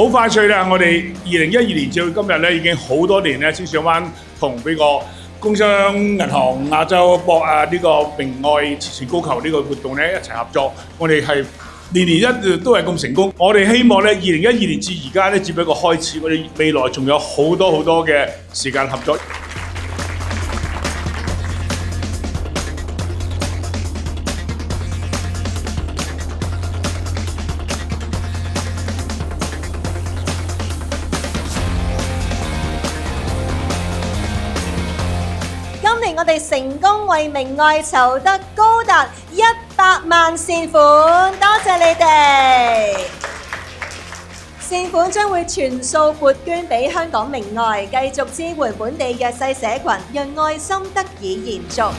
好快脆啦！我哋2012年至到今日咧，已經好多年咧先上翻同呢個工商銀行亞洲呢個明愛慈善高球呢個活動咧一齊合作，我哋係年年都係咁成功。我哋希望咧2012年至而家咧只不過開始，我哋未來仲有好多嘅時間合作。今年我哋成功為明愛籌得高達100萬善款，多謝你哋！善款將會全數撥捐俾香港明愛，繼續支援本地弱勢社群，讓愛心得以延續。